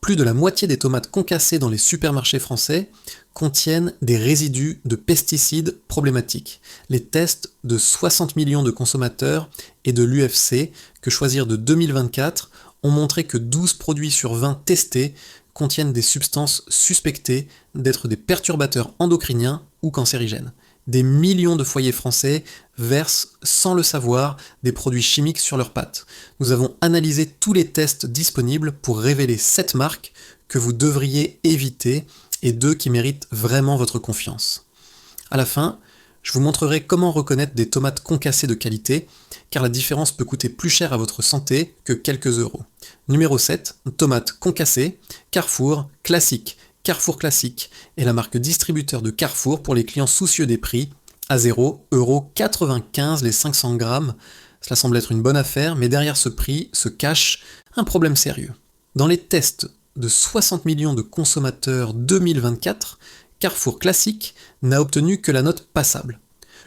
Plus de la moitié des tomates concassées dans les supermarchés français contiennent des résidus de pesticides problématiques. Les tests de 60 millions de consommateurs et de l'UFC que choisir de 2024 ont montré que 12 produits sur 20 testés contiennent des substances suspectées d'être des perturbateurs endocriniens ou cancérigènes. Des millions de foyers français versent, sans le savoir, des produits chimiques sur leurs pâtes. Nous avons analysé tous les tests disponibles pour révéler 7 marques que vous devriez éviter et 2 qui méritent vraiment votre confiance. À la fin, je vous montrerai comment reconnaître des tomates concassées de qualité, car la différence peut coûter plus cher à votre santé que quelques euros. Numéro 7, tomates concassées, Carrefour, classique. Carrefour classique est la marque distributeur de Carrefour pour les clients soucieux des prix, à 0,95€ les 500 grammes. Cela semble être une bonne affaire, mais derrière ce prix se cache un problème sérieux. Dans les tests de 60 millions de consommateurs 2024, Carrefour classique n'a obtenu que la note passable.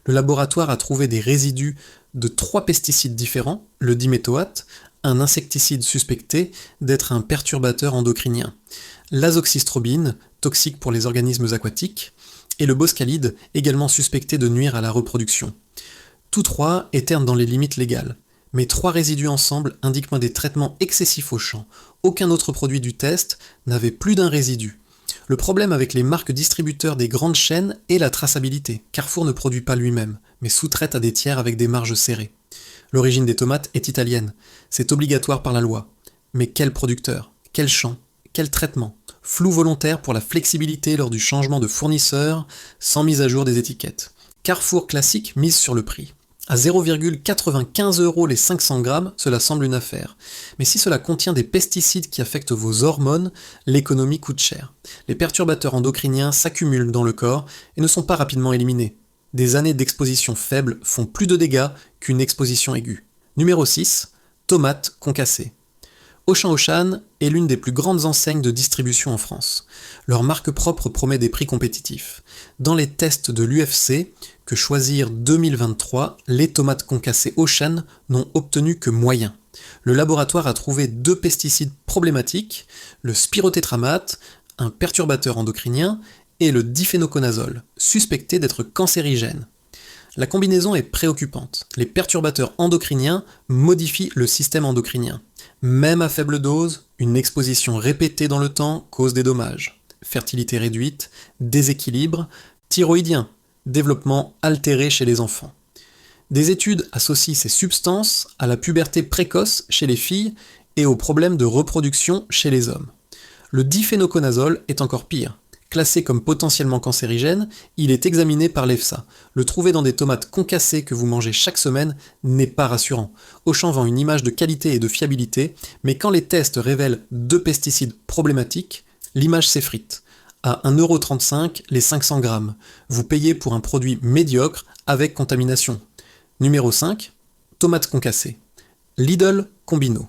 Le laboratoire a trouvé des résidus de 3 pesticides différents, le diméthoate, un insecticide suspecté d'être un perturbateur endocrinien, l'azoxystrobine, toxique pour les organismes aquatiques, et le boscalide, également suspecté de nuire à la reproduction. Tous 3 étaient dans les limites légales, mais 3 résidus ensemble indiquent des traitements excessifs au champ. Aucun autre produit du test n'avait plus d'un résidu. Le problème avec les marques distributeurs des grandes chaînes est la traçabilité. Carrefour ne produit pas lui-même, mais sous-traite à des tiers avec des marges serrées. L'origine des tomates est italienne. C'est obligatoire par la loi. Mais quel producteur? Quel champ? Quel traitement? Flou volontaire pour la flexibilité lors du changement de fournisseur, sans mise à jour des étiquettes. Carrefour classique mise sur le prix. À 0,95€ les 500 grammes, cela semble une affaire. Mais si cela contient des pesticides qui affectent vos hormones, l'économie coûte cher. Les perturbateurs endocriniens s'accumulent dans le corps et ne sont pas rapidement éliminés. Des années d'exposition faible font plus de dégâts qu'une exposition aiguë. Numéro 6, tomates concassées. Auchan est l'une des plus grandes enseignes de distribution en France. Leur marque propre promet des prix compétitifs. Dans les tests de l'UFC, que choisir 2023, les tomates concassées Auchan n'ont obtenu que moyen. Le laboratoire a trouvé 2 pesticides problématiques, le spirotétramate, un perturbateur endocrinien, et le diphénoconazole, suspecté d'être cancérigène. La combinaison est préoccupante. Les perturbateurs endocriniens modifient le système endocrinien. Même à faible dose, une exposition répétée dans le temps cause des dommages. Fertilité réduite, déséquilibre, thyroïdien, développement altéré chez les enfants. Des études associent ces substances à la puberté précoce chez les filles et aux problèmes de reproduction chez les hommes. Le diphénoconazole est encore pire. Classé comme potentiellement cancérigène, il est examiné par l'EFSA. Le trouver dans des tomates concassées que vous mangez chaque semaine n'est pas rassurant. Auchan vend une image de qualité et de fiabilité, mais quand les tests révèlent 2 pesticides problématiques, l'image s'effrite. À 1,35€ les 500 grammes. Vous payez pour un produit médiocre avec contamination. Numéro 5, tomates concassées. Lidl Combino.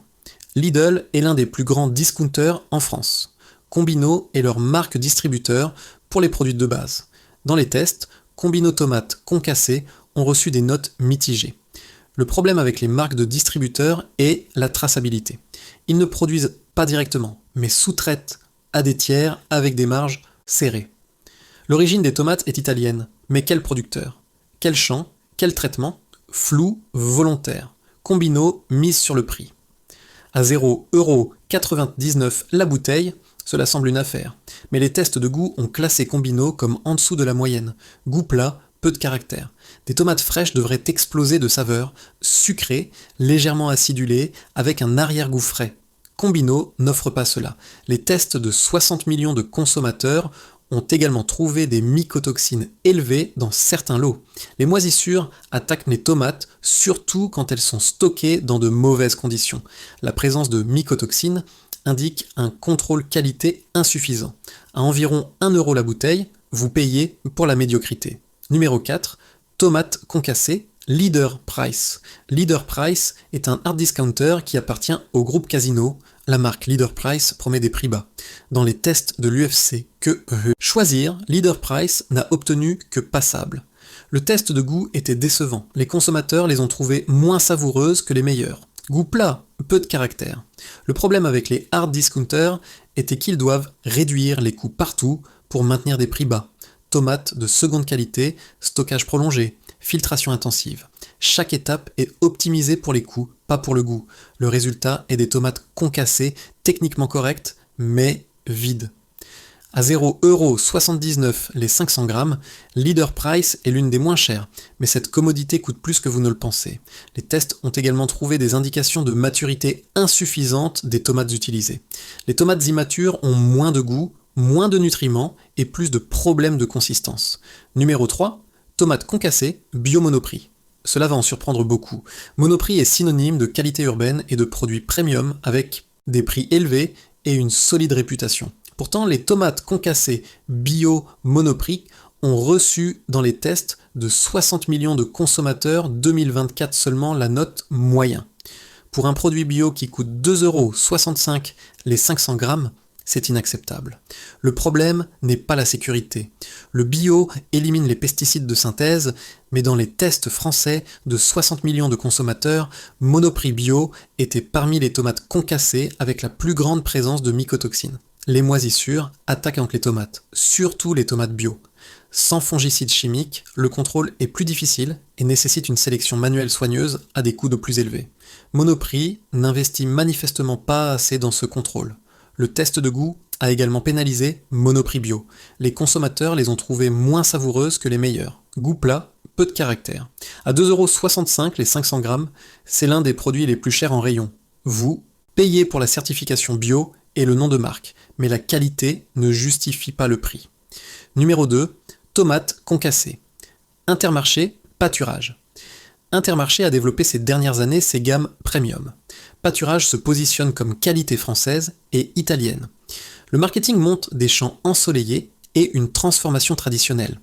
Lidl est l'un des plus grands discounters en France. Combino est leur marque distributeur pour les produits de base. Dans les tests, Combino tomates concassées ont reçu des notes mitigées. Le problème avec les marques de distributeurs est la traçabilité. Ils ne produisent pas directement, mais sous-traitent à des tiers avec des marges serrées. L'origine des tomates est italienne, mais quel producteur? Quel champ? Quel traitement? Flou volontaire. Combino mise sur le prix. À 0,99€ la bouteille, cela semble une affaire, mais les tests de goût ont classé Combino comme en dessous de la moyenne. Goût plat, peu de caractère. Des tomates fraîches devraient exploser de saveur, sucrées, légèrement acidulées, avec un arrière-goût frais. Combino n'offre pas cela. Les tests de 60 millions de consommateurs ont également trouvé des mycotoxines élevées dans certains lots. Les moisissures attaquent les tomates, surtout quand elles sont stockées dans de mauvaises conditions. La présence de mycotoxines indique un contrôle qualité insuffisant. À environ 1€ la bouteille, vous payez pour la médiocrité. Numéro 4, tomates concassées, Leader Price. Leader Price est un hard discounter qui appartient au groupe Casino. La marque Leader Price promet des prix bas. Dans les tests de l'UFC que choisir, Leader Price n'a obtenu que passable. Le test de goût était décevant. Les consommateurs les ont trouvées moins savoureuses que les meilleures. Goût plat, peu de caractère. Le problème avec les hard discounters était qu'ils doivent réduire les coûts partout pour maintenir des prix bas. Tomates de seconde qualité, stockage prolongé, filtration intensive. Chaque étape est optimisée pour les coûts, pas pour le goût. Le résultat est des tomates concassées, techniquement correctes, mais vides. À 0,79€ les 500 grammes, Leader Price est l'une des moins chères, mais cette commodité coûte plus que vous ne le pensez. Les tests ont également trouvé des indications de maturité insuffisante des tomates utilisées. Les tomates immatures ont moins de goût, moins de nutriments et plus de problèmes de consistance. Numéro 3, tomates concassées, bio Monoprix. Cela va en surprendre beaucoup. Monoprix est synonyme de qualité urbaine et de produits premium avec des prix élevés et une solide réputation. Pourtant, les tomates concassées bio Monoprix ont reçu dans les tests de 60 millions de consommateurs 2024 seulement la note moyen. Pour un produit bio qui coûte 2,65€ les 500 grammes, c'est inacceptable. Le problème n'est pas la sécurité. Le bio élimine les pesticides de synthèse, mais dans les tests français de 60 millions de consommateurs, Monoprix bio était parmi les tomates concassées avec la plus grande présence de mycotoxines. Les moisissures attaquent donc les tomates, surtout les tomates bio. Sans fongicides chimiques, le contrôle est plus difficile et nécessite une sélection manuelle soigneuse à des coûts de plus élevés. Monoprix n'investit manifestement pas assez dans ce contrôle. Le test de goût a également pénalisé Monoprix bio. Les consommateurs les ont trouvées moins savoureuses que les meilleures. Goût plat, peu de caractère. À 2,65€ les 500 grammes, c'est l'un des produits les plus chers en rayon. Vous payez pour la certification bio et le nom de marque, mais la qualité ne justifie pas le prix. Numéro 2, tomates concassées. Intermarché, pâturage. Intermarché a développé ces dernières années ses gammes premium. Pâturage se positionne comme qualité française et italienne. Le marketing montre des champs ensoleillés et une transformation traditionnelle.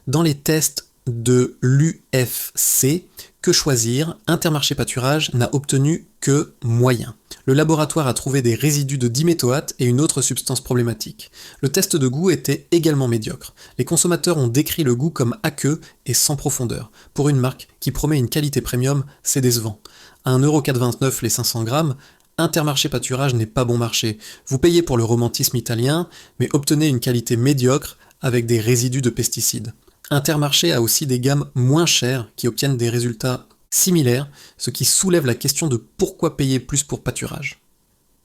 Dans les tests de l'UFC, Que choisir, Intermarché Pâturage n'a obtenu que moyen. Le laboratoire a trouvé des résidus de diméthoate et une autre substance problématique. Le test de goût était également médiocre. Les consommateurs ont décrit le goût comme aqueux et sans profondeur. Pour une marque qui promet une qualité premium, c'est décevant. À 1,29€ les 500 grammes, Intermarché Pâturage n'est pas bon marché. Vous payez pour le romantisme italien, mais obtenez une qualité médiocre avec des résidus de pesticides. Intermarché a aussi des gammes moins chères qui obtiennent des résultats similaires, ce qui soulève la question de pourquoi payer plus pour pâturage.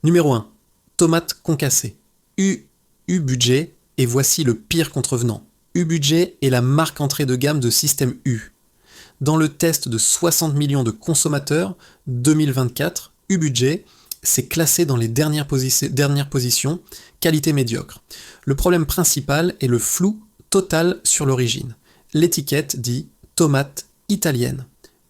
Numéro 1. Tomates concassées. U-Budget, et voici le pire contrevenant. U-Budget est la marque entrée de gamme de Système U. Dans le test de 60 millions de consommateurs 2024, U-Budget s'est classé dans les dernières positions, qualité médiocre. Le problème principal est le flou total sur l'origine. L'étiquette dit « tomate italienne ».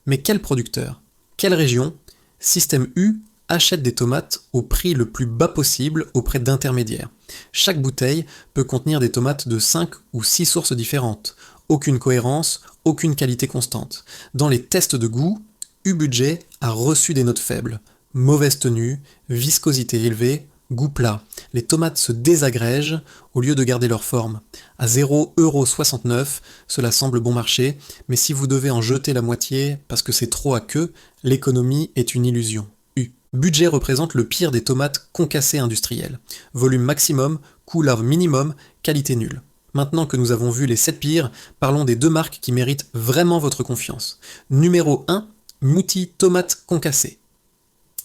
Mais quel producteur? Quelle région? Système U achète des tomates au prix le plus bas possible auprès d'intermédiaires. Chaque bouteille peut contenir des tomates de 5 ou 6 sources différentes. Aucune cohérence, aucune qualité constante. Dans les tests de goût, U-Budget a reçu des notes faibles. Mauvaise tenue, viscosité élevée, goût plat. Les tomates se désagrègent au lieu de garder leur forme. À 0,69€, cela semble bon marché, mais si vous devez en jeter la moitié parce que c'est trop aqueux, l'économie est une illusion. U. Budget représente le pire des tomates concassées industrielles. Volume maximum, coût larve minimum, qualité nulle. Maintenant que nous avons vu les 7 pires, parlons des 2 marques qui méritent vraiment votre confiance. Numéro 1, Mouti tomates concassées.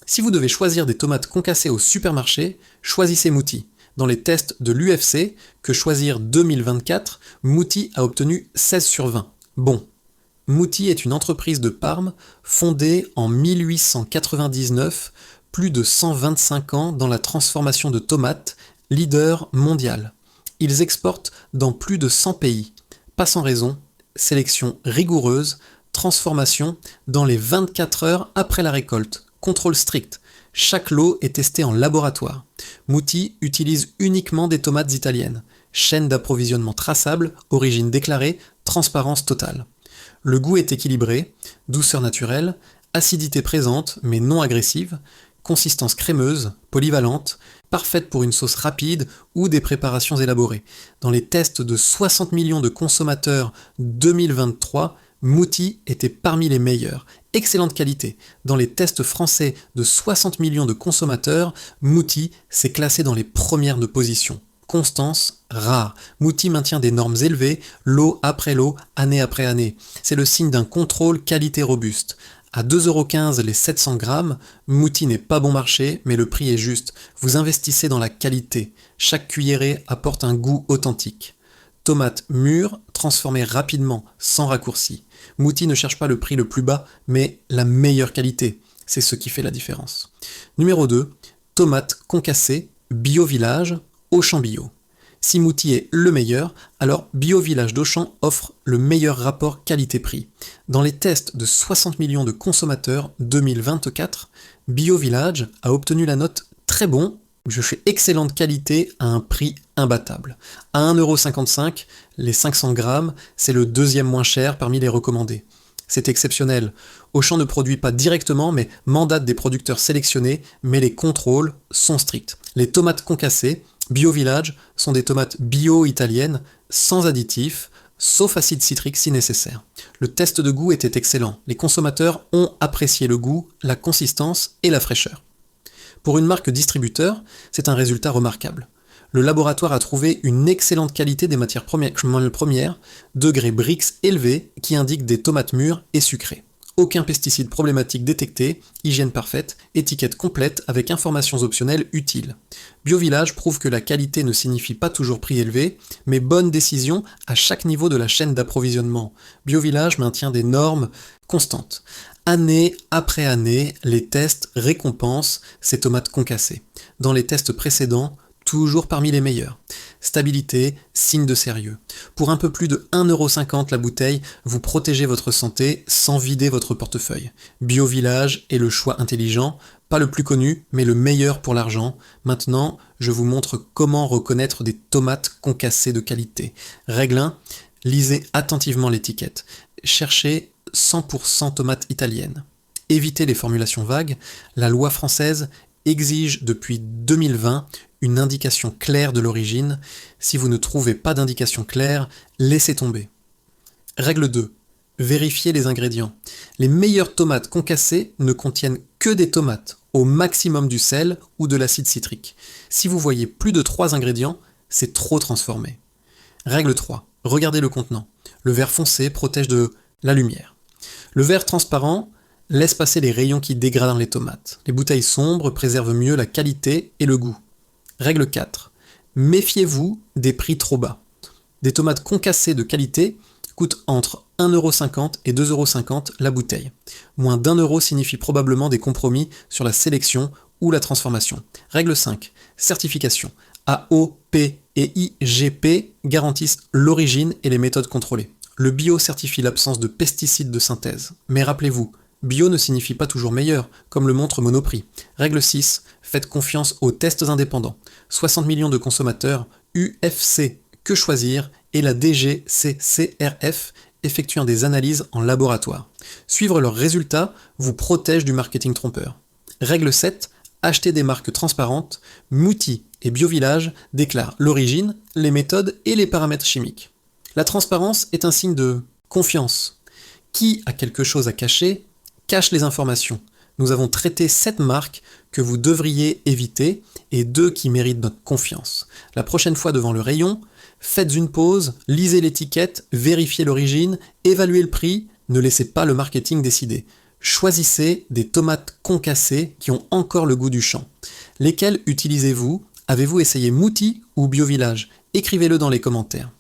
Si vous devez choisir des tomates concassées au supermarché, choisissez Mouti. Dans les tests de l'UFC, Que choisir 2024, Mouti a obtenu 16 sur 20. Bon. Mouti est une entreprise de Parme fondée en 1899, plus de 125 ans dans la transformation de tomates, leader mondial. Ils exportent dans plus de 100 pays. Pas sans raison, sélection rigoureuse, transformation dans les 24 heures après la récolte. Contrôle strict. Chaque lot est testé en laboratoire. Mouti utilise uniquement des tomates italiennes. Chaîne d'approvisionnement traçable, origine déclarée, transparence totale. Le goût est équilibré, douceur naturelle, acidité présente mais non agressive, consistance crémeuse, polyvalente, parfaite pour une sauce rapide ou des préparations élaborées. Dans les tests de 60 millions de consommateurs 2023, Mouti était parmi les meilleurs excellente qualité. Dans les tests français de 60 millions de consommateurs, Mouti s'est classé dans les premières de position. Constance, rare. Mouti maintient des normes élevées, lot après lot, année après année. C'est le signe d'un contrôle qualité robuste. À 2,15€ les 700 grammes, Mouti n'est pas bon marché, mais le prix est juste. Vous investissez dans la qualité. Chaque cuillerée apporte un goût authentique. Tomates mûres, transformées rapidement, sans raccourci. Mouti ne cherche pas le prix le plus bas, mais la meilleure qualité. C'est ce qui fait la différence. Numéro 2, tomates concassées, Bio Village, Auchan Bio. Si Mouti est le meilleur, alors Bio Village d'Auchan offre le meilleur rapport qualité-prix. Dans les tests de 60 millions de consommateurs 2024, Bio Village a obtenu la note très bon, je fais excellente qualité à un prix imbattable. À 1,55€, les 500 grammes, c'est le deuxième moins cher parmi les recommandés. C'est exceptionnel. Auchan ne produit pas directement, mais mandate des producteurs sélectionnés, mais les contrôles sont stricts. Les tomates concassées, Bio Village, sont des tomates bio italiennes, sans additifs, sauf acide citrique si nécessaire. Le test de goût était excellent. Les consommateurs ont apprécié le goût, la consistance et la fraîcheur. Pour une marque distributeur, c'est un résultat remarquable. Le laboratoire a trouvé une excellente qualité des matières premières, degré Brix élevé, qui indique des tomates mûres et sucrées. Aucun pesticide problématique détecté, hygiène parfaite, étiquette complète avec informations optionnelles utiles. Bio Village prouve que la qualité ne signifie pas toujours prix élevé, mais bonne décision à chaque niveau de la chaîne d'approvisionnement. Bio Village maintient des normes constantes. Année après année, les tests récompensent ces tomates concassées. Dans les tests précédents, toujours parmi les meilleurs. Stabilité, signe de sérieux. Pour un peu plus de 1,50€ la bouteille, vous protégez votre santé sans vider votre portefeuille. Bio Village est le choix intelligent, pas le plus connu, mais le meilleur pour l'argent. Maintenant, je vous montre comment reconnaître des tomates concassées de qualité. Règle 1, lisez attentivement l'étiquette. Cherchez 100% tomates italiennes. Évitez les formulations vagues. La loi française exige depuis 2020 une indication claire de l'origine. Si vous ne trouvez pas d'indication claire, laissez tomber. Règle 2. Vérifiez les ingrédients. Les meilleures tomates concassées ne contiennent que des tomates, au maximum du sel ou de l'acide citrique. Si vous voyez plus de 3 ingrédients, c'est trop transformé. Règle 3. Regardez le contenant. Le vert foncé protège de la lumière. Le vert transparent laisse passer les rayons qui dégradent les tomates. Les bouteilles sombres préservent mieux la qualité et le goût. Règle 4. Méfiez-vous des prix trop bas. Des tomates concassées de qualité coûtent entre 1,50€ et 2,50€ la bouteille. Moins d'1€ signifie probablement des compromis sur la sélection ou la transformation. Règle 5. Certification. AOP et IGP garantissent l'origine et les méthodes contrôlées. Le bio certifie l'absence de pesticides de synthèse. Mais rappelez-vous, bio ne signifie pas toujours meilleur, comme le montre Monoprix. Règle 6. Faites confiance aux tests indépendants. 60 millions de consommateurs, UFC, que choisir, et la DGCCRF effectuant des analyses en laboratoire. Suivre leurs résultats vous protège du marketing trompeur. Règle 7. Achetez des marques transparentes. Mouti et Bio Village déclarent l'origine, les méthodes et les paramètres chimiques. La transparence est un signe de confiance. Qui a quelque chose à cacher, cache les informations. Nous avons traité 7 marques que vous devriez éviter et 2 qui méritent notre confiance. La prochaine fois devant le rayon, faites une pause, lisez l'étiquette, vérifiez l'origine, évaluez le prix, ne laissez pas le marketing décider. Choisissez des tomates concassées qui ont encore le goût du champ. Lesquelles utilisez-vous? Avez-vous essayé Mouti ou Bio Village? Écrivez-le dans les commentaires.